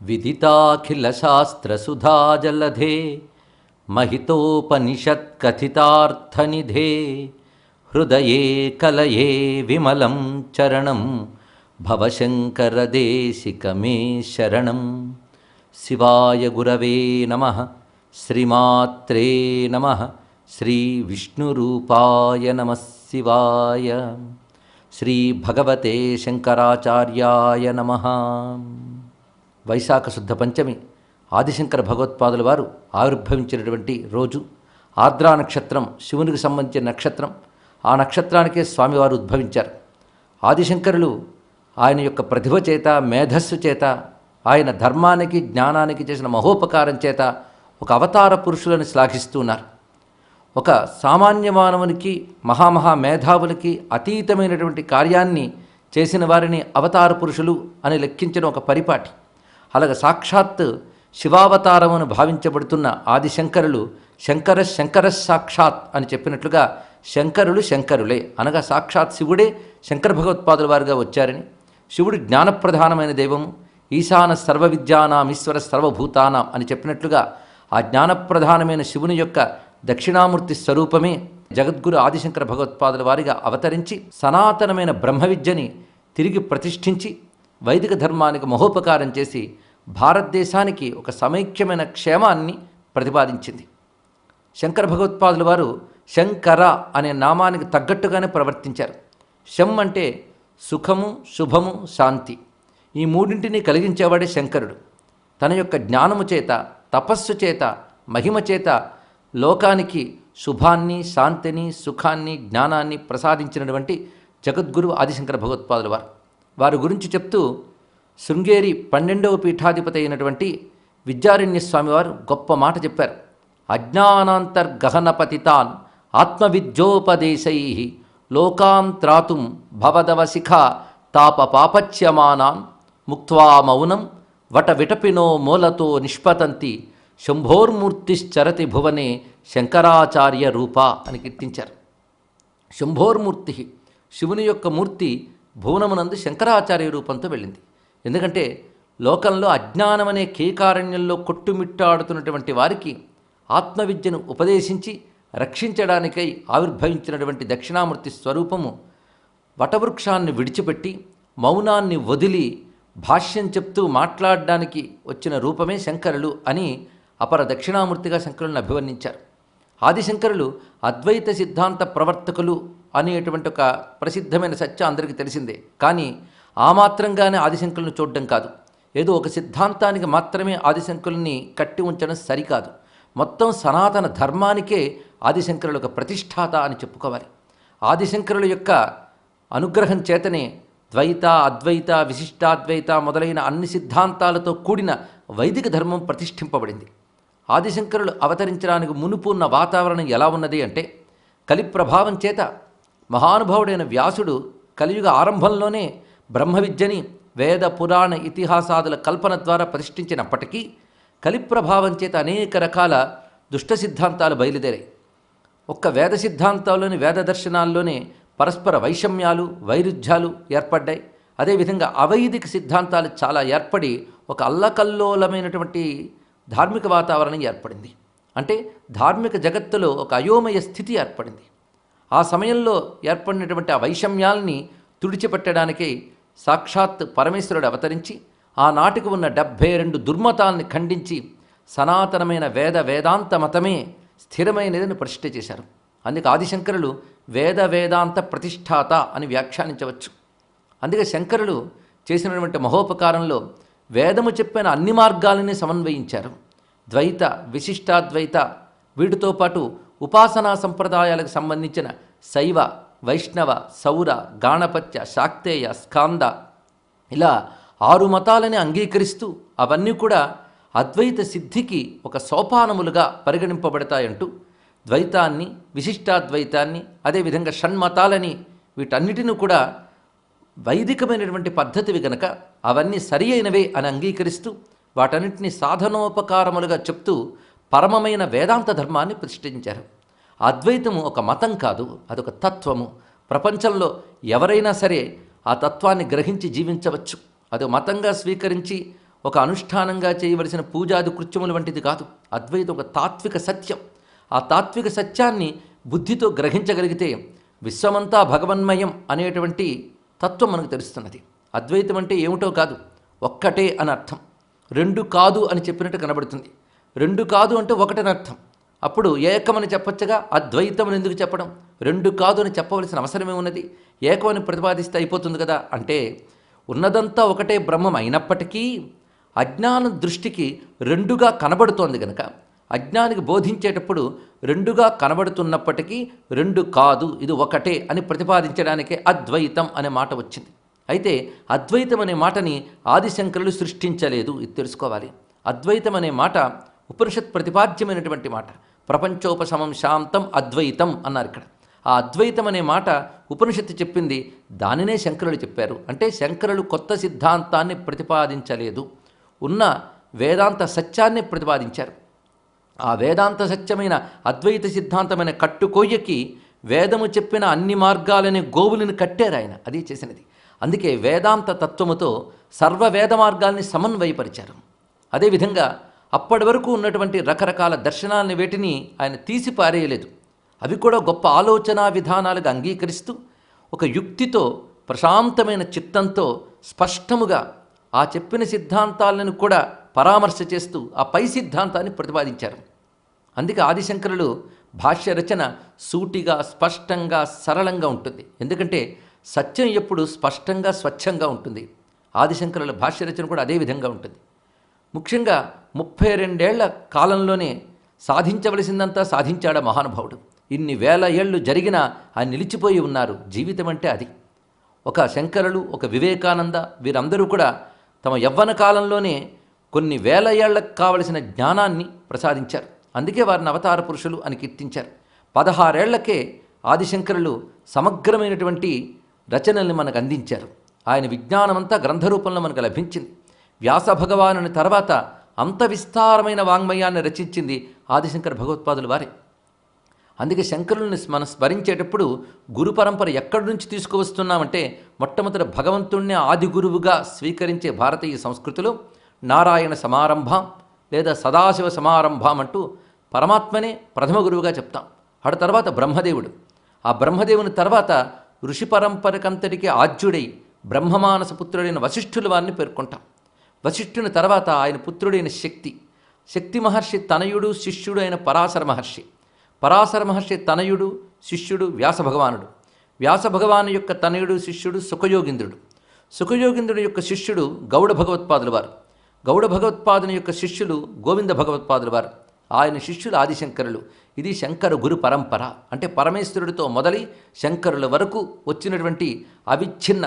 विदिताखिलशास्त्रसुधाजलधे महितोपनिषत्कथितार्थनिधे हृदये कलये विमलं चरणं भवशङ्करदेशिकमे शरणं। शिवाय गुरवे नमः। श्रीमात्रे नमः। श्रीविष्णुरूपाय नमः शिवाय। श्रीभगवते शङ्कराचार्याय नमः। వైశాఖ శుద్ధ పంచమి ఆదిశంకర భగవత్పాదుల వారు ఆవిర్భవించినటువంటి రోజు. ఆర్ద్రా నక్షత్రం శివునికి సంబంధించిన నక్షత్రం. ఆ నక్షత్రానికే స్వామివారు ఉద్భవించారు. ఆదిశంకరులు ఆయన యొక్క ప్రతిభ చేత, మేధస్సు చేత, ఆయన ధర్మానికి జ్ఞానానికి చేసిన మహోపకారం చేత ఒక అవతార పురుషులను శ్లాఘిస్తున్నారు. ఒక సామాన్య మానవునికి, మహామహా మేధావులకి అతీతమైనటువంటి కార్యాన్ని చేసిన వారిని అవతార పురుషులు అని లెక్కించడం ఒక పరిపాటి. అలాగే సాక్షాత్ శివావతారమును భావించబడుతున్న ఆదిశంకరులు శంకర సాక్షాత్ అని చెప్పినట్లుగా శంకరులు శంకరులే అనగా సాక్షాత్ శివుడే శంకర భగవత్పాదుల వారుగా వచ్చారని, శివుడు జ్ఞానప్రధానమైన దైవము, ఈశాన సర్వ విద్యానాం ఈశ్వర సర్వభూతానాం అని చెప్పినట్లుగా ఆ జ్ఞానప్రధానమైన శివుని యొక్క దక్షిణామూర్తి స్వరూపమే జగద్గురు ఆదిశంకర భగవత్పాదుల వారిగా అవతరించి సనాతనమైన బ్రహ్మ విద్యని తిరిగి ప్రతిష్ఠించి వైదిక ధర్మానికి మహోపకారం చేసి భారతదేశానికి ఒక సమైక్యమైన క్షేమాన్ని ప్రతిపాదించింది. శంకర భగవత్పాదుల వారు శంకర అనే నామానికి తగ్గట్టుగానే ప్రవర్తించారు. శం అంటే సుఖము, శుభము, శాంతి, ఈ మూడింటిని కలిగించేవాడే శంకరుడు. తన యొక్క జ్ఞానము చేత, తపస్సు చేత, మహిమ చేత లోకానికి శుభాన్ని, శాంతిని, సుఖాన్ని, జ్ఞానాన్ని ప్రసాదించినటువంటి జగద్గురు ఆదిశంకర భగవత్పాదుల వారు. వారి గురించి చెప్తూ శృంగేరి 12వ పీఠాధిపతి అయినటువంటి విద్యారణ్య స్వామివారు గొప్ప మాట చెప్పారు. అజ్ఞానాంతర్గహనపతితాన్ ఆత్మవిద్యోపదేశై లోకాంత్రాతుం భవదవ శిఖ తాప పాపచ్యమానాన్ ముక్త్వా మౌనం వట విటపినో మూలతో నిష్పతంతి శంభోర్మూర్తిశ్చరతి భువనే శంకరాచార్య రూప అని కీర్తించారు. శంభోర్మూర్తి, శివుని యొక్క మూర్తి భువనమునందు శంకరాచార్య రూపంతో వెళ్ళింది. ఎందుకంటే లోకంలో అజ్ఞానం అనే కేకారణ్యంలో కొట్టుమిట్టాడుతున్నటువంటి వారికి ఆత్మవిద్యను ఉపదేశించి రక్షించడానికై ఆవిర్భవించినటువంటి దక్షిణామూర్తి స్వరూపము వటవృక్షాన్ని విడిచిపెట్టి మౌనాన్ని వదిలి భాష్యం చెప్తూ మాట్లాడడానికి వచ్చిన రూపమే శంకరులు అని అపర దక్షిణామూర్తిగా శంకరులను అభివర్ణించారు. ఆదిశంకరులు అద్వైత సిద్ధాంత ప్రవర్తకులు అనేటువంటి ఒక ప్రసిద్ధమైన సత్యం అందరికీ తెలిసిందే. కానీ ఆ మాత్రంగానే ఆదిశంకరులను చూడడం కాదు, ఏదో ఒక సిద్ధాంతానికి మాత్రమే ఆదిశంకరుల్ని కట్టి ఉంచడం సరికాదు. మొత్తం సనాతన ధర్మానికే ఆదిశంకరులు ఒక ప్రతిష్టాత అని చెప్పుకోవాలి. ఆదిశంకరుల యొక్క అనుగ్రహం చేతనే ద్వైత, అద్వైత, విశిష్టాద్వైత మొదలైన అన్ని సిద్ధాంతాలతో కూడిన వైదిక ధర్మం ప్రతిష్ఠింపబడింది. ఆదిశంకరులు అవతరించడానికి మునుపు ఉన్న వాతావరణం ఎలా ఉన్నది అంటే, కలి ప్రభావం చేత మహానుభావుడైన వ్యాసుడు కలియుగ ఆరంభంలోనే బ్రహ్మ విద్యని వేద, పురాణ, ఇతిహాసాదుల కల్పన ద్వారా ప్రతిష్ఠించినప్పటికీ కలి ప్రభావం చేత అనేక రకాల దుష్ట సిద్ధాంతాలు బయలుదేరాయి. ఒక్క వేద సిద్ధాంతాల్లోని, వేద దర్శనాల్లోనే పరస్పర వైషమ్యాలు, వైరుధ్యాలు ఏర్పడ్డాయి. అదేవిధంగా అవైదిక సిద్ధాంతాలు చాలా ఏర్పడి ఒక అల్లకల్లోలమైనటువంటి ధార్మిక వాతావరణం ఏర్పడింది. అంటే ధార్మిక జగత్తులో ఒక అయోమయ స్థితి ఏర్పడింది. ఆ సమయంలో ఏర్పడినటువంటి ఆ వైషమ్యాల్ని తుడిచిపెట్టడానికే సాక్షాత్ పరమేశ్వరుడు అవతరించి ఆనాటికి ఉన్న 72 దుర్మతాల్ని ఖండించి సనాతనమైన వేదాంత మతమే స్థిరమైనదని ప్రతిష్ఠ చేశారు. అందుకే ఆదిశంకరులు వేదాంత ప్రతిష్ఠాత అని వ్యాఖ్యానించవచ్చు. అందుకే శంకరులు చేసినటువంటి మహోపకారంలో వేదము చెప్పిన అన్ని మార్గాలని సమన్వయించారు. ద్వైత, విశిష్టాద్వైత, వీటితో పాటు ఉపాసనా సంప్రదాయాలకు సంబంధించిన శైవ, వైష్ణవ, సౌర, గాణపత్య, శాక్తేయ, స్కాంద ఇలా 6 మతాలని అంగీకరిస్తూ అవన్నీ కూడా అద్వైత సిద్ధికి ఒక సోపానములుగా పరిగణింపబడతాయంటూ ద్వైతాన్ని, విశిష్టాద్వైతాన్ని, అదేవిధంగా షణ్మతాలని వీటన్నిటిని కూడా వైదికమైనటువంటి పద్ధతివి గనక అవన్నీ సరి అయినవే అని అంగీకరిస్తూ వాటన్నిటిని సాధనోపకారములుగా చెప్తూ పరమమైన వేదాంత ధర్మాన్ని ప్రతిష్ఠించారు. అద్వైతము ఒక మతం కాదు, అదొక తత్వము. ప్రపంచంలో ఎవరైనా సరే ఆ తత్వాన్ని గ్రహించి జీవించవచ్చు. అది మతంగా స్వీకరించి ఒక అనుష్ఠానంగా చేయవలసిన పూజాది కృత్యముల వంటిది కాదు. అద్వైతం ఒక తాత్విక సత్యం. ఆ తాత్విక సత్యాన్ని బుద్ధితో గ్రహించగలిగితే విశ్వమంతా భగవన్మయం అనేటువంటి తత్వం మనకు తెలుస్తున్నది. అద్వైతం అంటే ఏమిటో కాదు, ఒక్కటే అని అర్థం. రెండు కాదు అని చెప్పినట్టు కనబడుతుంది. రెండు కాదు అంటే ఒకటని అర్థం. అప్పుడు ఏకమని చెప్పొచ్చగా, అద్వైతం అని ఎందుకు చెప్పడం? రెండు కాదు అని చెప్పవలసిన అవసరమే ఉన్నది. ఏకమని ప్రతిపాదిస్తే అయిపోతుంది కదా. అంటే ఉన్నదంతా ఒకటే బ్రహ్మం అయినప్పటికీ అజ్ఞానం దృష్టికి రెండుగా కనబడుతోంది కనుక, అజ్ఞానికి బోధించేటప్పుడు రెండుగా కనబడుతున్నప్పటికీ రెండు కాదు, ఇది ఒకటే అని ప్రతిపాదించడానికే అద్వైతం అనే మాట వచ్చింది. అయితే అద్వైతం అనే మాటని ఆదిశంకరులు సృష్టించలేదు, ఇది తెలుసుకోవాలి. అద్వైతం అనే మాట ఉపనిషత్ ప్రతిపాద్యమైనటువంటి మాట. ప్రపంచోపశమం శాంతం అద్వైతం అన్నారు ఇక్కడ. ఆ అద్వైతం అనే మాట ఉపనిషత్తు చెప్పింది, దానినే శంకరులు చెప్పారు. అంటే శంకరులు కొత్త సిద్ధాంతాన్ని ప్రతిపాదించలేదు, ఉన్న వేదాంత సత్యాన్ని ప్రతిపాదించారు. ఆ వేదాంత సత్యమైన అద్వైత సిద్ధాంతమైన కట్టుకొయ్యకి వేదము చెప్పిన అన్ని మార్గాలనే గోవులను కట్టారు ఆయన. అది చేసినది. అందుకే వేదాంత తత్వముతో సర్వ వేద మార్గాల్ని సమన్వయపరిచారు. అదేవిధంగా అప్పటి వరకు ఉన్నటువంటి రకరకాల దర్శనాలని వేటిని ఆయన తీసి పారేయలేదు. అవి కూడా గొప్ప ఆలోచనా విధానాలుగా అంగీకరిస్తూ ఒక యుక్తితో ప్రశాంతమైన చిత్తంతో స్పష్టముగా ఆ చెప్పిన సిద్ధాంతాలను కూడా పరామర్శ చేస్తూ ఆ పై సిద్ధాంతాన్ని ప్రతిపాదించారు. అందుకే ఆదిశంకరులు భాష్య రచన సూటిగా స్పష్టంగా సరళంగా ఉంటుంది. ఎందుకంటే సత్యం ఎప్పుడు స్పష్టంగా స్వచ్ఛంగా ఉంటుంది. ఆదిశంకరుల భాష్య రచన కూడా అదే విధంగా ఉంటుంది. ముఖ్యంగా 32 ఏళ్ల కాలంలోనే సాధించవలసిందంతా సాధించాడు మహానుభావుడు. ఇన్ని వేల ఏళ్ళు జరిగినా ఆయన నిలిచిపోయి ఉన్నారు. జీవితం అంటే అది. ఒక శంకరులు, ఒక వివేకానంద, వీరందరూ కూడా తమ యవ్వన కాలంలోనే కొన్ని వేల ఏళ్లకు కావలసిన జ్ఞానాన్ని ప్రసాదించారు. అందుకే వారిని అవతార పురుషులు అని కీర్తించారు. 16 ఏళ్లకే ఆదిశంకరులు సమగ్రమైనటువంటి రచనల్ని మనకు అందించారు. ఆయన విజ్ఞానమంతా గ్రంథరూపంలో మనకు లభించింది. వ్యాస భగవానుని తర్వాత అంత విస్తారమైన వాంగ్మయాన్ని రచించింది ఆదిశంకర భగవత్పాదులు వారే. అందుకే శంకరుల్ని మనం స్మరించేటప్పుడు గురు పరంపర ఎక్కడి నుంచి తీసుకువస్తున్నామంటే, మొట్టమొదటి భగవంతుణ్ణి ఆది గురువుగా స్వీకరించే భారతీయ సంస్కృతిలో నారాయణ సమారంభం లేదా సదాశివ సమారంభం అంటూ పరమాత్మనే ప్రథమ గురువుగా చెప్తాం. ఆ తర్వాత బ్రహ్మదేవుడు, ఆ బ్రహ్మదేవుని తర్వాత ఋషి పరంపరకంతటికి ఆద్యుడై బ్రహ్మమానస పుత్రుడైన వశిష్ఠుల వారిని పేర్కొంటాం. వశిష్ఠుని తర్వాత ఆయన పుత్రుడైన శక్తి మహర్షి తనయుడు శిష్యుడు అయిన పరాశర మహర్షి, పరాశర మహర్షి తనయుడు శిష్యుడు వ్యాస భగవానుడు, వ్యాస భగవాను యొక్క తనయుడు శిష్యుడు సుఖయోగింద్రుడు, సుఖయోగింద్రుడి యొక్క శిష్యుడు గౌడ భగవత్పాదుల వారు, గౌడ భగవత్పాదుని యొక్క శిష్యులు గోవింద భగవత్పాదుల వారు, ఆయన శిష్యులు ఆదిశంకరులు. ఇది శంకర గురు పరంపర. అంటే పరమేశ్వరుడితో మొదలై శంకరుల వరకు వచ్చినటువంటి అవిచ్ఛిన్న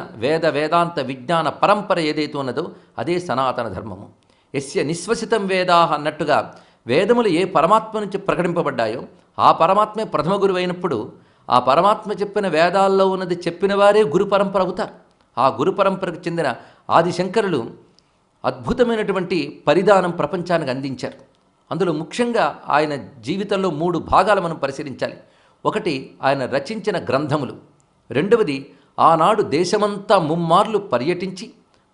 వేదాంత విజ్ఞాన పరంపర ఏదైతే ఉన్నదో అదే సనాతన ధర్మము. యస్య నిశ్వసితం వేదాహ అన్నట్టుగా వేదములు ఏ పరమాత్మ నుంచి ప్రకటింపబడ్డాయో ఆ పరమాత్మే ప్రథమ గురువు అయినప్పుడు ఆ పరమాత్మ చెప్పిన వేదాల్లో ఉన్నది చెప్పిన వారే గురు పరంపర అవుతారు. ఆ గురు పరంపరకు చెందిన ఆదిశంకరులు అద్భుతమైనటువంటి పరిధానం ప్రపంచానికి అందించారు. అందులో ముఖ్యంగా ఆయన జీవితంలో 3 భాగాలు మనం పరిశీలించాలి. ఒకటి ఆయన రచించిన గ్రంథములు, రెండవది ఆనాడు దేశమంతా ముమ్మార్లు పర్యటించి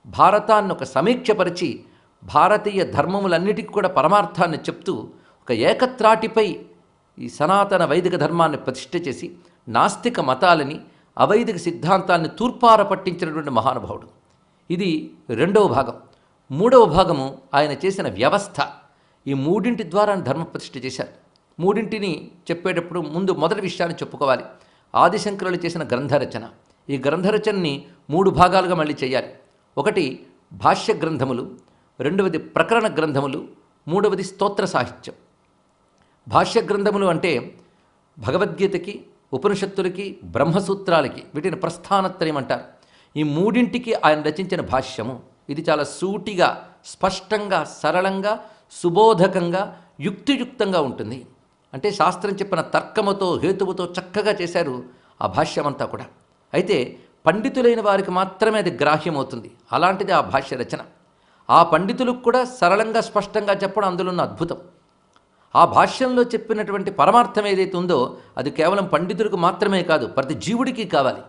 భారతాన్ని ఒక సమీక్షపరిచి భారతీయ ధర్మములన్నిటికీ కూడా పరమార్థాన్ని చెప్తూ ఒక ఏకత్రాటిపై ఈ సనాతన వైదిక ధర్మాన్ని ప్రతిష్ఠ చేసి నాస్తిక మతాలని అవైదిక సిద్ధాంతాన్ని తూర్పార పట్టించినటువంటి మహానుభావుడు. ఇది రెండవ భాగం. మూడవ భాగము ఆయన చేసిన వ్యవస్థ. ఈ మూడింటి ద్వారా ధర్మ ప్రతిష్ఠ చేశారు. మూడింటిని చెప్పేటప్పుడు ముందు మొదటి విషయాన్ని చెప్పుకోవాలి. ఆదిశంకరులు చేసిన గ్రంథరచన. ఈ గ్రంథరచనని 3 భాగాలుగా మళ్ళీ చేయాలి. ఒకటి భాష్య గ్రంథములు, రెండవది ప్రకరణ గ్రంథములు, మూడవది స్తోత్ర సాహిత్యం. భాష్య గ్రంథములు అంటే భగవద్గీతకి, ఉపనిషత్తులకి, బ్రహ్మసూత్రాలకి, వీటిని ప్రస్థానత్రయం అంటారు. ఈ మూడింటికి ఆయన రచించిన భాష్యము. ఇది చాలా సూటిగా, స్పష్టంగా, సరళంగా, సుబోధకంగా, యుక్తియుక్తంగా ఉంటుంది. అంటే శాస్త్రం చెప్పిన తర్కముతో, హేతువుతో చక్కగా చేశారు ఆ భాష్యమంతా కూడా. అయితే పండితులైన వారికి మాత్రమే అది గ్రాహ్యమవుతుంది. అలాంటిది ఆ భాష్య రచన. ఆ పండితులకు కూడా సరళంగా, స్పష్టంగా చెప్పడం అందులో ఉన్న అద్భుతం. ఆ భాష్యంలో చెప్పినటువంటి పరమార్థం ఏదైతే ఉందో అది కేవలం పండితులకు మాత్రమే కాదు, ప్రతి జీవుడికి కావాలి.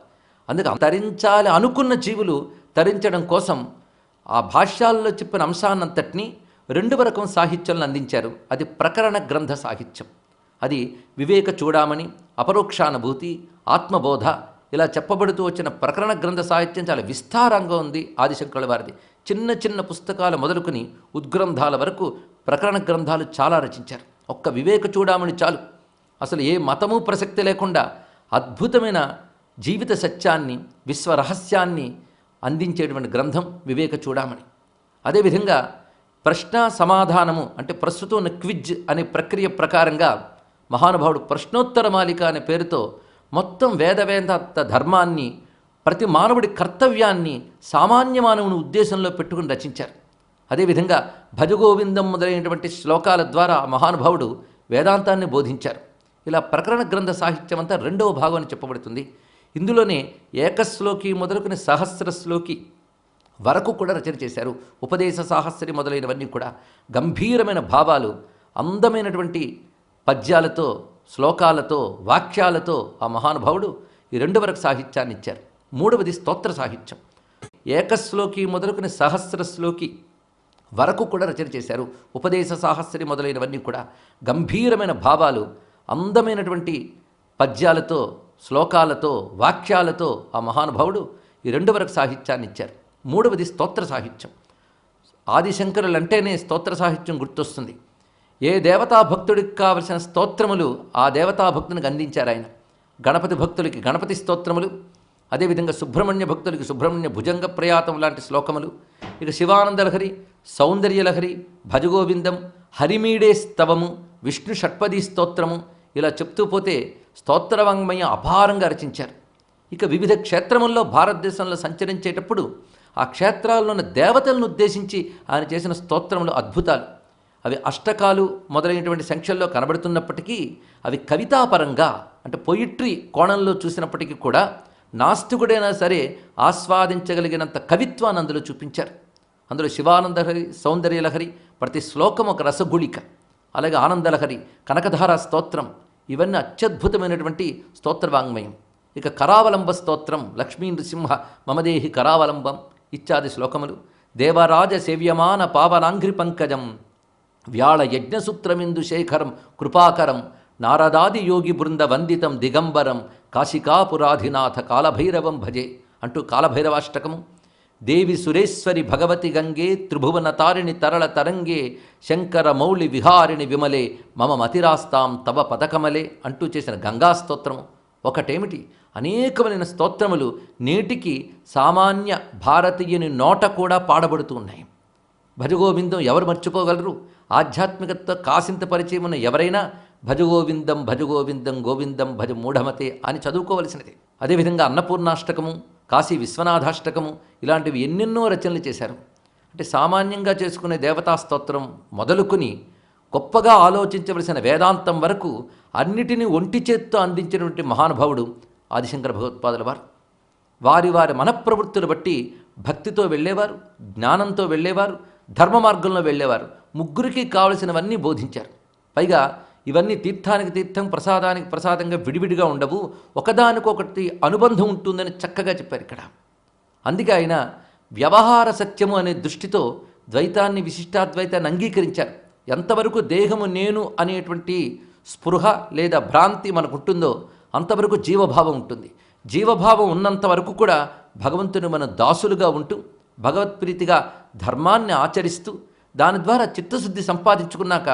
అందుకే తరించాలి అనుకున్న జీవులు తరించడం కోసం ఆ భాష్యాల్లో చెప్పిన అంశాన్నంతటినీ రెండవ రకం సాహిత్యంలో అందించారు. అది ప్రకరణ గ్రంథ సాహిత్యం. అది వివేక చూడామణి, అపరోక్షానుభూతి, ఆత్మబోధ ఇలా చెప్పబడుతూ వచ్చిన ప్రకరణ గ్రంథ సాహిత్యం చాలా విస్తారంగా ఉంది ఆదిశంకరుల వారిది. చిన్న చిన్న పుస్తకాలు మొదలుకొని ఉద్గ్రంథాల వరకు ప్రకరణ గ్రంథాలు చాలా రచించారు. ఒక్క వివేక చూడామణి చాలు, అసలు ఏ మతము ప్రసక్తి లేకుండా అద్భుతమైన జీవిత సత్యాన్ని, విశ్వరహస్యాన్ని అందించేటువంటి గ్రంథం వివేక చూడామణి. అదేవిధంగా ప్రశ్న సమాధానము అంటే ప్రస్తుతం ఉన్న క్విజ్ అనే ప్రక్రియ ప్రకారంగా మహానుభావుడు ప్రశ్నోత్తర మాలిక అనే పేరుతో మొత్తం వేదాంత ధర్మాన్ని, ప్రతి మానవుడి కర్తవ్యాన్ని సామాన్య మానవుని ఉద్దేశంలో పెట్టుకుని రచించారు. అదేవిధంగా భజగోవిందం మొదలైనటువంటి శ్లోకాల ద్వారా మహానుభావుడు వేదాంతాన్ని బోధించారు. ఇలా ప్రకరణ గ్రంథ సాహిత్యం అంతా రెండవ భాగం అని చెప్పబడుతుంది. ఇందులోనే ఏకశ్లోకి మొదలుకుని సహస్రశ్లోకి వరకు కూడా రచన చేశారు. ఉపదేశ సాహస్రి మొదలైనవన్నీ కూడా గంభీరమైన భావాలు, అందమైనటువంటి పద్యాలతో, శ్లోకాలతో, వాక్యాలతో ఆ మహానుభావుడు ఈ రెండవ రక సాహిత్యాన్ని ఇచ్చారు. మూడవది స్తోత్ర సాహిత్యం. ఏకశ్లోకి మొదలుకుని సహస్రశ్లోకి వరకు కూడా రచన చేశారు. ఉపదేశ సాహస్రి మొదలైనవన్నీ కూడా గంభీరమైన భావాలు, అందమైనటువంటి పద్యాలతో, శ్లోకాలతో, వాక్యాలతో ఆ మహానుభావుడు ఈ రెండవ రక సాహిత్యాన్ని ఇచ్చారు. మూడవది స్తోత్ర సాహిత్యం. ఆదిశంకరులంటేనే స్తోత్ర సాహిత్యం గుర్తొస్తుంది. ఏ దేవతా భక్తుడికి కావలసిన స్తోత్రములు ఆ దేవతా భక్తునికి అందించారు ఆయన. గణపతి భక్తులకి గణపతి స్తోత్రములు, అదేవిధంగా సుబ్రహ్మణ్య భక్తులకి సుబ్రహ్మణ్య భుజంగ ప్రయాతం లాంటి శ్లోకములు, ఇక శివానందలహరి, సౌందర్యలహరి, భజగోవిందం, హరిమీడే స్తవము, విష్ణు షట్పదీ స్తోత్రము ఇలా చెప్తూ పోతే స్తోత్రవాంగ్మయం అపారంగా రచించారు. ఇక వివిధ క్షేత్రముల్లో భారతదేశంలో సంచరించేటప్పుడు ఆ క్షేత్రాల్లో ఉన్న దేవతలను ఉద్దేశించి ఆయన చేసిన స్తోత్రములు అద్భుతాలు. అవి అష్టకాలు మొదలైనటువంటి సంఖ్యల్లో కనబడుతున్నప్పటికీ అవి కవితాపరంగా అంటే పొయిట్రీ కోణంలో చూసినప్పటికీ కూడా నాస్తికుడైనా సరే ఆస్వాదించగలిగినంత కవిత్వాన్ని అందులో చూపించారు. అందులో శివానందలహరి, సౌందర్యలహరి ప్రతి శ్లోకం ఒక రసగుళిక, అలాగే ఆనందలహరి, కనకధార స్తోత్రం ఇవన్నీ అత్యద్భుతమైనటువంటి స్తోత్రవాంగ్మయం. ఇక కరావలంబ స్తోత్రం, లక్ష్మీ నృసింహ మమదేహి కరావలంబం ఇత్యాది శ్లోకములు, దేవరాజ సేవ్యమాన పావనాంఘ్రి పంకజం, వ్యాళ యజ్ఞసూత్రమిందు శేఖరం కృపాకరం, నారదాది యోగి బృంద వందితం దిగంబరం, కాశికాపురాధినాథ కాలభైరవం భజే అంటూ కాలభైరవాష్టకము, దేవి సురేశ్వరి భగవతి గంగే త్రిభువన తారిణి తరళ తరంగే, శంకర మౌళి విహారిణి విమలే మమ మతిరాస్తాం తవ పదకమలే అంటూ చేసిన గంగా స్తోత్రము. ఒకటేమిటి, అనేకమైన స్తోత్రములు నేటికి సామాన్య భారతీయుని నోట కూడా పాడబడుతూ ఉన్నాయి. భజగోవిందం ఎవరు మర్చిపోగలరు? ఆధ్యాత్మికతతో కాసింత పరిచయం ఉన్న ఎవరైనా భజగోవిందం భజగోవిందం గోవిందం భజ మూఢమతే అని చదువుకోవలసినది. అదేవిధంగా అన్నపూర్ణాష్టకము, కాశీ విశ్వనాథాష్టకము ఇలాంటివి ఎన్నెన్నో రచనలు చేశారు. అంటే సామాన్యంగా చేసుకునే దేవతా స్తోత్రం మొదలుకొని గొప్పగా ఆలోచించవలసిన వేదాంతం వరకు అన్నిటినీ ఒంటి చేత్తో అందించినటువంటి మహానుభావుడు ఆదిశంకర భగవత్పాదుల వారు. వారి వారి మనఃప్రవృత్తులు బట్టి భక్తితో వెళ్ళేవారు, జ్ఞానంతో వెళ్ళేవారు, ధర్మ మార్గంలో వెళ్ళేవారు. ముగ్గురికి కావలసినవన్నీ బోధించారు. పైగా ఇవన్నీ తీర్థానికి తీర్థం, ప్రసాదానికి ప్రసాదంగా విడివిడిగా ఉండవు, ఒకదానికొకటి అనుబంధం ఉంటుందని చక్కగా చెప్పారు ఇక్కడ. అందుకే ఆయన వ్యవహార సత్యము అనే దృష్టితో ద్వైతాన్ని, విశిష్టాద్వైతాన్ని అంగీకరించారు. ఎంతవరకు దేహము నేను అనేటువంటి స్పృహ లేదా భ్రాంతి మనకుంటుందో అంతవరకు జీవభావం ఉంటుంది. జీవభావం ఉన్నంత వరకు కూడా భగవంతుని మన దాసులుగా ఉంటూ భగవత్ప్రీతిగా ధర్మాన్ని ఆచరిస్తూ దాని ద్వారా చిత్తశుద్ధి సంపాదించుకున్నాక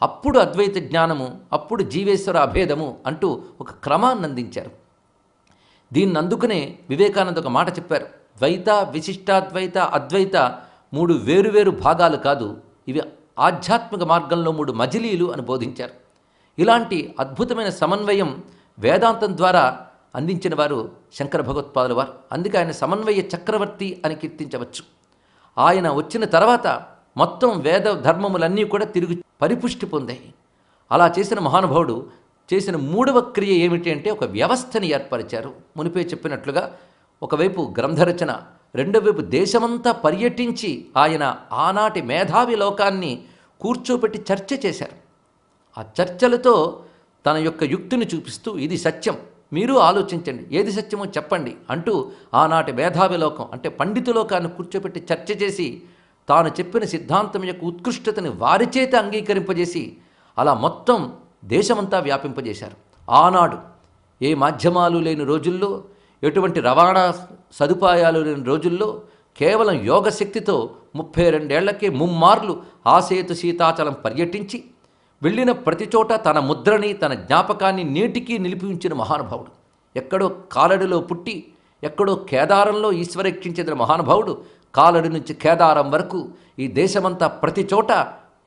అప్పుడు అద్వైత జ్ఞానము, అప్పుడు జీవేశ్వర అభేదము అంటూ ఒక క్రమాన్ని అందించారు. దీన్ని అందుకునే వివేకానంద ఒక మాట చెప్పారు, ద్వైత, విశిష్టాద్వైత, అద్వైత మూడు వేరువేరు భాగాలు కాదు, ఇవి ఆధ్యాత్మిక మార్గంలో మూడు మజిలీలు అని బోధించారు. ఇలాంటి అద్భుతమైన సమన్వయం వేదాంతం ద్వారా అందించిన వారు శంకర భగవత్పాదుల వారు. అందుకే ఆయన సమన్వయ చక్రవర్తి అని కీర్తించవచ్చు. ఆయన వచ్చిన తర్వాత మొత్తం వేద ధర్మములన్నీ కూడా తిరిగి పరిపుష్టి పొందాయి. అలా చేసిన మహానుభావుడు చేసిన మూడవ క్రియ ఏమిటి అంటే ఒక వ్యవస్థని ఏర్పరిచారు. మునిపే చెప్పినట్లుగా ఒకవైపు గ్రంథరచన, రెండో వైపు దేశమంతా పర్యటించి ఆయన ఆనాటి మేధావి లోకాన్ని కూర్చోపెట్టి చర్చ చేశారు. ఆ చర్చలతో తన యొక్క యుక్తిని చూపిస్తూ ఇది సత్యం, మీరు ఆలోచించండి, ఏది సత్యమో చెప్పండి అంటూ ఆనాటి మేధావి లోకం అంటే పండితులోకాన్ని కూర్చోబెట్టి చర్చ చేసి తాను చెప్పిన సిద్ధాంతం యొక్క ఉత్కృష్టతని వారి చేత అంగీకరింపజేసి అలా మొత్తం దేశమంతా వ్యాపింపజేశారు. ఆనాడు ఏ మాధ్యమాలు లేని రోజుల్లో, ఎటువంటి రవాణా సదుపాయాలు లేని రోజుల్లో కేవలం యోగశక్తితో 32 ఏళ్లకే ముమ్మార్లు ఆసేతు సీతాచలం పర్యటించి వెళ్ళిన ప్రతి చోట తన ముద్రని, తన జ్ఞాపకాన్ని నేటికీ నిలిపి ఉంచిన మహానుభావుడు. ఎక్కడో కాలడిలో పుట్టి ఎక్కడో కేదారంలో ఈశ్వరేక్షించిన మహానుభావుడు కాలడి నుంచి కేదారం వరకు ఈ దేశమంతా ప్రతి చోట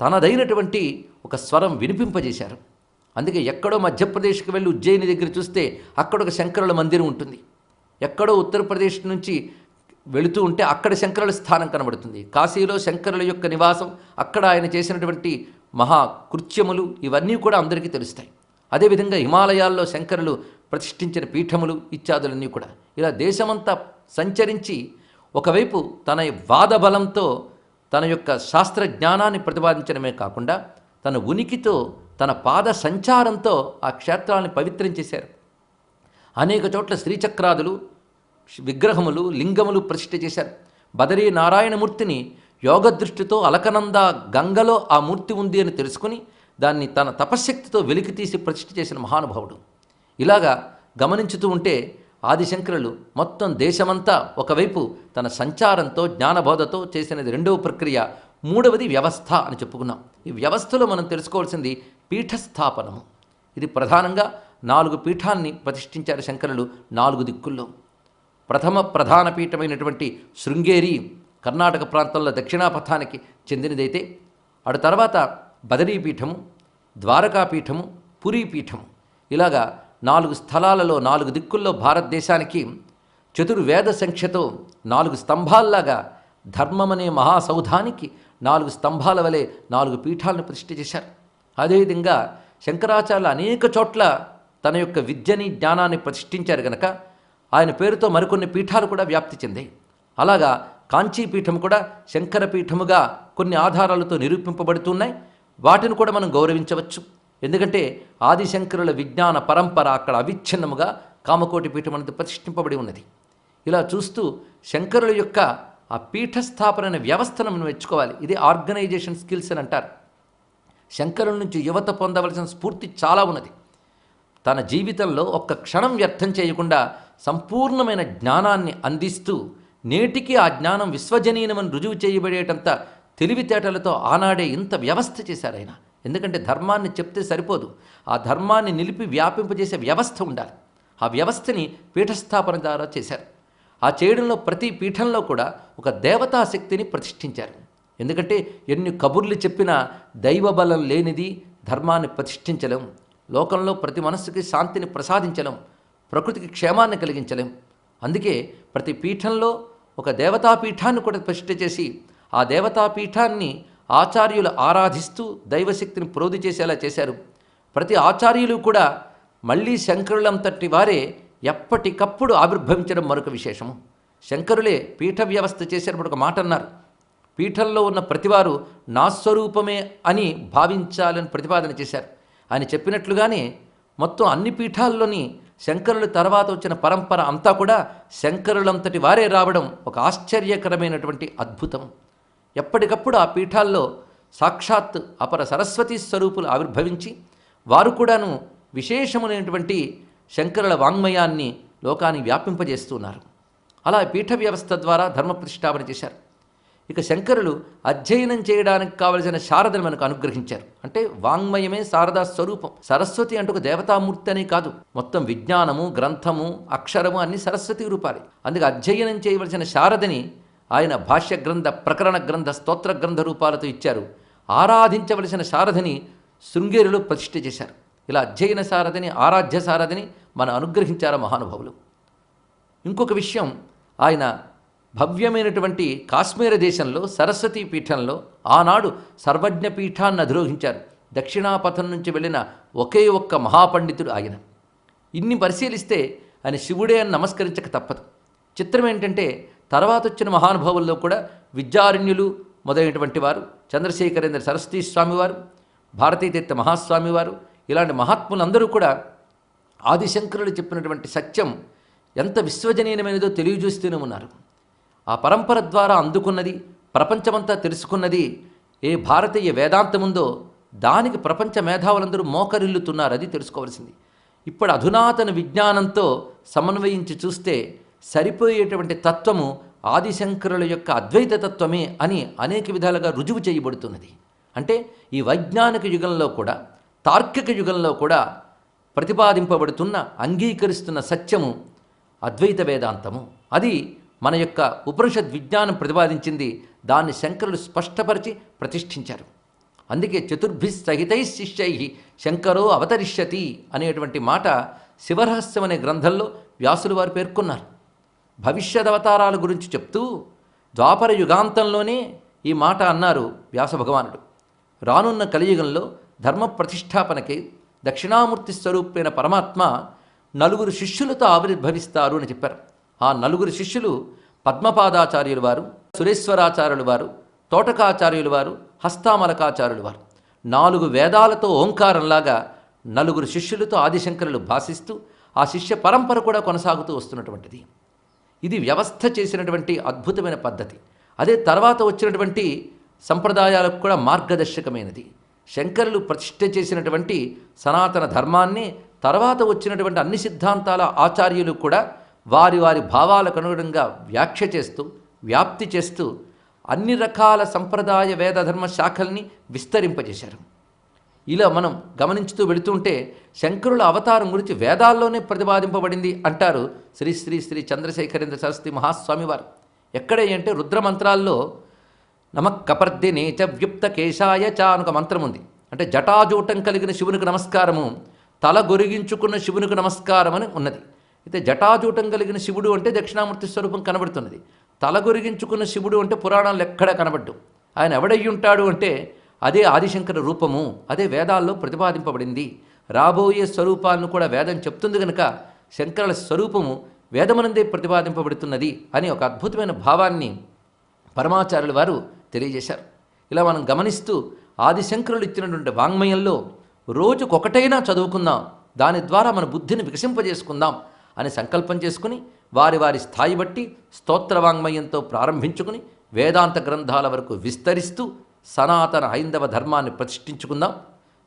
తనదైనటువంటి ఒక స్వరం వినిపింపజేశారు. అందుకే ఎక్కడో మధ్యప్రదేశ్కి వెళ్ళి ఉజ్జయిని దగ్గర చూస్తే అక్కడ ఒక శంకరుల మందిరం ఉంటుంది. ఎక్కడో ఉత్తరప్రదేశ్ నుంచి వెళుతూ ఉంటే అక్కడ శంకరుల స్థానం కనబడుతుంది. కాశీలో శంకరుల యొక్క నివాసం, అక్కడ ఆయన చేసినటువంటి మహాకృత్యములు ఇవన్నీ కూడా అందరికీ తెలుస్తాయి. అదేవిధంగా హిమాలయాల్లో శంకరులు ప్రతిష్ఠించిన పీఠములు ఇత్యాదులన్నీ కూడా ఇలా దేశమంతా సంచరించి ఒకవైపు తన వాదబలంతో తన యొక్క శాస్త్ర జ్ఞానాన్ని ప్రతిపాదించడమే కాకుండా తన ఉనికితో, తన పాద సంచారంతో ఆ క్షేత్రాన్ని పవిత్రం చేశారు. అనేక చోట్ల శ్రీచక్రాదులు, విగ్రహములు, లింగములు ప్రతిష్ఠ చేశారు. బదరీ నారాయణమూర్తిని యోగదృష్టితో అలకనంద గంగలో ఆ మూర్తి ఉంది అని తెలుసుకుని దాన్ని తన తపశ్శక్తితో వెలికితీసి ప్రతిష్ఠ చేసిన మహానుభావుడు. ఇలాగా గమనించుతూ ఉంటే ఆదిశంకరులు మొత్తం దేశమంతా ఒకవైపు తన సంచారంతో, జ్ఞానబోధతో చేసినది రెండవ ప్రక్రియ. మూడవది వ్యవస్థ అని చెప్పుకున్నాం. ఈ వ్యవస్థలో మనం తెలుసుకోవాల్సింది పీఠస్థాపనము. ఇది ప్రధానంగా 4 పీఠాన్ని ప్రతిష్ఠించారు శంకరులు 4 దిక్కుల్లో. ప్రధాన పీఠమైనటువంటి శృంగేరి కర్ణాటక ప్రాంతంలో దక్షిణాపథానికి చెందినదైతే, అటు తర్వాత బదరీపీఠము, ద్వారకాపీఠము, పురీపీఠము, ఇలాగా 4 స్థలాలలో 4 దిక్కుల్లో భారతదేశానికి చతుర్వేద సంఖ్యతో 4 స్తంభాల్లాగా ధర్మమనే మహాసౌధానికి 4 స్తంభాల వలె 4 పీఠాలను ప్రతిష్ఠ చేశారు. అదేవిధంగా శంకరాచార్యులు అనేక చోట్ల తన యొక్క విద్యని, జ్ఞానాన్ని ప్రతిష్ఠించారు గనక ఆయన పేరుతో మరికొన్ని పీఠాలు కూడా వ్యాప్తి చెందాయి. అలాగా కాంచీపీఠం కూడా శంకరపీఠముగా కొన్ని ఆధారాలతో నిరూపింపబడుతున్నాయి. వాటిని కూడా మనం గౌరవించవచ్చు. ఎందుకంటే ఆదిశంకరుల విజ్ఞాన పరంపర అక్కడ అవిచ్ఛిన్నముగా కామకోటి పీఠం అనేది ప్రతిష్ఠింపబడి ఉన్నది. ఇలా చూస్తూ శంకరుల యొక్క ఆ పీఠస్థాపన అనే వ్యవస్థను మనం మెచ్చుకోవాలి. ఇది ఆర్గనైజేషన్ స్కిల్స్ అని అంటారు. శంకరుల నుంచి యువత పొందవలసిన స్ఫూర్తి చాలా ఉన్నది. తన జీవితంలో ఒక్క క్షణం వ్యర్థం చేయకుండా సంపూర్ణమైన జ్ఞానాన్ని అందిస్తూ నేటికి ఆ జ్ఞానం విశ్వజనీయమని రుజువు చేయబడేటంత తెలివితేటలతో ఆనాడే ఇంత వ్యవస్థ చేశారు ఆయన. ఎందుకంటే ధర్మాన్ని చెప్తే సరిపోదు, ఆ ధర్మాన్ని నిలిపి వ్యాపింపజేసే వ్యవస్థ ఉండాలి. ఆ వ్యవస్థని పీఠస్థాపన ద్వారా చేశారు. ఆ చేయడంలో ప్రతి పీఠంలో కూడా ఒక దేవతాశక్తిని ప్రతిష్ఠించారు. ఎందుకంటే ఎన్ని కబుర్లు చెప్పినా దైవబలం లేనిది ధర్మాన్ని ప్రతిష్ఠించలేం. లోకంలో ప్రతి మనస్సుకి శాంతిని ప్రసాదించలేం, ప్రకృతికి క్షేమాన్ని కలిగించలేం. అందుకే ప్రతి పీఠంలో ఒక దేవతాపీఠాన్ని కూడా ప్రతిష్ఠ చేసి ఆ దేవతాపీఠాన్ని ఆచార్యులు ఆరాధిస్తూ దైవశక్తిని ప్రోధి చేసేలా చేశారు. ప్రతి ఆచార్యులు కూడా మళ్ళీ శంకరులంతటి వారే ఎప్పటికప్పుడు ఆవిర్భవించడం మరొక విశేషము. శంకరులే పీఠ వ్యవస్థ చేసేటప్పుడు ఒక మాట అన్నారు, పీఠంలో ఉన్న ప్రతివారు నా స్వరూపమే అని భావించాలని ప్రతిపాదన చేశారు. ఆయన చెప్పినట్లుగానే మొత్తం అన్ని పీఠాల్లోని శంకరుల తర్వాత వచ్చిన పరంపర అంతా కూడా శంకరులంతటి వారే రావడం ఒక ఆశ్చర్యకరమైనటువంటి అద్భుతం. ఎప్పటికప్పుడు ఆ పీఠాల్లో సాక్షాత్ అపర సరస్వతీ స్వరూపులు ఆవిర్భవించి వారు కూడాను విశేషమైనటువంటి శంకరుల వాంగ్మయాన్ని లోకాన్ని వ్యాపింపజేస్తున్నారు. అలా పీఠ వ్యవస్థ ద్వారా ధర్మ ప్రతిష్టాపన చేశారు. ఇక శంకరులు అధ్యయనం చేయడానికి కావలసిన శారదను మనకు అనుగ్రహించారు. అంటే వాంగ్మయమే శారదా స్వరూపం. సరస్వతి అంటూ ఒక దేవతామూర్తి అనే కాదు, మొత్తం విజ్ఞానము, గ్రంథము, అక్షరము అన్ని సరస్వతి రూపాలే. అందుకే అధ్యయనం చేయవలసిన శారదని ఆయన భాష్య గ్రంథ, ప్రకరణ గ్రంథ, స్తోత్ర గ్రంథ రూపాలతో ఇచ్చారు. ఆరాధించవలసిన శారదని శృంగేరిలో ప్రతిష్ఠ చేశారు. ఇలా అధ్యయన శారదని, ఆరాధ్య శారదని మన అనుగ్రహించారు మహానుభావులు. ఇంకొక విషయం, ఆయన భవ్యమైనటువంటి కాశ్మీర దేశంలో సరస్వతీ పీఠంలో ఆనాడు సర్వజ్ఞ పీఠాన్ని అధిరోహించారు. దక్షిణాపథం నుంచి వెళ్ళిన ఒకే ఒక్క మహాపండితుడు ఆయన. ఇన్ని పరిశీలిస్తే ఆయన శివుడే అని నమస్కరించక తప్పదు. చిత్రం ఏంటంటే తర్వాత వచ్చిన మహానుభావుల్లో కూడా విద్యారణ్యులు మొదలైనటువంటి వారు, చంద్రశేఖరేంద్ర సరస్వతీ స్వామివారు, భారతీతీర్థ మహాస్వామివారు, ఇలాంటి మహాత్ములందరూ కూడా ఆదిశంకరులు చెప్పినటువంటి సత్యం ఎంత విశ్వజనీయమైనదో తెలియజూస్తూనే ఉన్నారు. ఆ పరంపర ద్వారా అందుకున్నది, ప్రపంచమంతా తెలుసుకున్నది ఏ భారతీయ వేదాంతముందో దానికి ప్రపంచ మేధావులందరూ మోకరిల్లుతున్నారు. అది తెలుసుకోవాల్సింది. ఇప్పుడు అధునాతన విజ్ఞానంతో సమన్వయించి చూస్తే సరిపోయేటువంటి తత్వము ఆదిశంకరుల యొక్క అద్వైత తత్వమే అని అనేక విధాలుగా రుజువు చేయబడుతున్నది. అంటే ఈ వైజ్ఞానిక యుగంలో కూడా, తార్కిక యుగంలో కూడా ప్రతిపాదింపబడుతున్న, అంగీకరిస్తున్న సత్యము అద్వైత వేదాంతము. అది మన యొక్క ఉపనిషద్ విజ్ఞానం ప్రతిపాదించింది. దాన్ని శంకరులు స్పష్టపరిచి ప్రతిష్ఠించారు. అందుకే చతుర్భి సహితై శిష్యై శంకరో అవతరిష్యతి అనేటువంటి మాట శివరహస్యం అనే గ్రంథంలో వ్యాసులు వారు పేర్కొన్నారు. భవిష్యత్ అవతారాల గురించి చెప్తూ ద్వాపర యుగాంతంలోనే ఈ మాట అన్నారు వ్యాస భగవానుడు. రానున్న కలియుగంలో ధర్మ ప్రతిష్టాపనకి దక్షిణామూర్తి స్వరూపైన పరమాత్మ 4 శిష్యులతో ఆవిర్భవిస్తారు అని చెప్పారు. ఆ 4 శిష్యులు పద్మపాదాచార్యులు వారు, సురేశ్వరాచార్యులు వారు, తోటకాచార్యులు వారు, హస్తామలకాచార్యులు వారు. 4 వేదాలతో ఓంకారంలాగా 4 శిష్యులతో ఆదిశంకరులు భాషిస్తూ ఆ శిష్య పరంపర కూడా కొనసాగుతూ వస్తున్నటువంటిది. ఇది వ్యవస్థ చేసినటువంటి అద్భుతమైన పద్ధతి. అదే తర్వాత వచ్చినటువంటి సంప్రదాయాలకు కూడా మార్గదర్శకమైనది. శంకరులు ప్రతిష్ఠ చేసినటువంటి సనాతన ధర్మాన్ని తర్వాత వచ్చినటువంటి అన్ని సిద్ధాంతాల ఆచార్యులు కూడా వారి వారి భావాలకు అనుగుణంగా వ్యాఖ్య చేస్తూ, వ్యాప్తి చేస్తూ అన్ని రకాల సంప్రదాయ వేదధర్మ శాఖల్ని విస్తరింపజేశారు. ఇలా మనం గమనించుతూ వెళుతుంటే శంకరుల అవతారం గురించి వేదాల్లోనే ప్రతిపాదింపబడింది అంటారు శ్రీ శ్రీ శ్రీ చంద్రశేఖరేంద్ర సరస్వతి మహాస్వామి వారు. ఎక్కడ అంటే రుద్రమంత్రాల్లో నమఃకపర్దినే చ వ్యుప్త కేశాయ చ అనొక మంత్రం ఉంది. అంటే జటాజూటం కలిగిన శివునికి నమస్కారము, తల గొరిగించుకున్న శివునికి నమస్కారం అని ఉన్నది. అయితే జటాజూటం కలిగిన శివుడు అంటే దక్షిణామూర్తి స్వరూపం కనబడుతున్నది. తల గొరిగించుకున్న శివుడు అంటే పురాణాలు ఎక్కడా కనబడ్డు. ఆయన ఎవడయ్యి ఉంటాడు అంటే అదే ఆదిశంకర రూపము, అదే వేదాల్లో ప్రతిపాదింపబడింది. రాబోయే స్వరూపాలను కూడా వేదం చెప్తుంది కనుక శంకరుల స్వరూపము వేదమునందే ప్రతిపాదింపబడుతున్నది అని ఒక అద్భుతమైన భావాన్ని పరమాచార్యుల వారు తెలియజేశారు. ఇలా మనం గమనిస్తూ ఆదిశంకరులు ఇచ్చినటువంటి వాంగ్మయంలో రోజుకొకటైనా చదువుకుందాం, దాని ద్వారా మన బుద్ధిని వికసింపజేసుకుందాం అని సంకల్పం చేసుకుని వారి వారి స్థాయి బట్టి స్తోత్ర వాంగ్మయంతో ప్రారంభించుకుని వేదాంత గ్రంథాల వరకు విస్తరిస్తూ సనాతన హైందవ ధర్మాన్ని ప్రతిష్ఠించుకుందాం.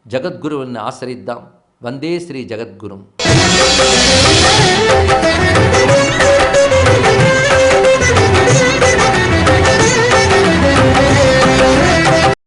జగద్గురువుని ఆశ్రయిద్దాం. వందే శ్రీ జగద్గురుం.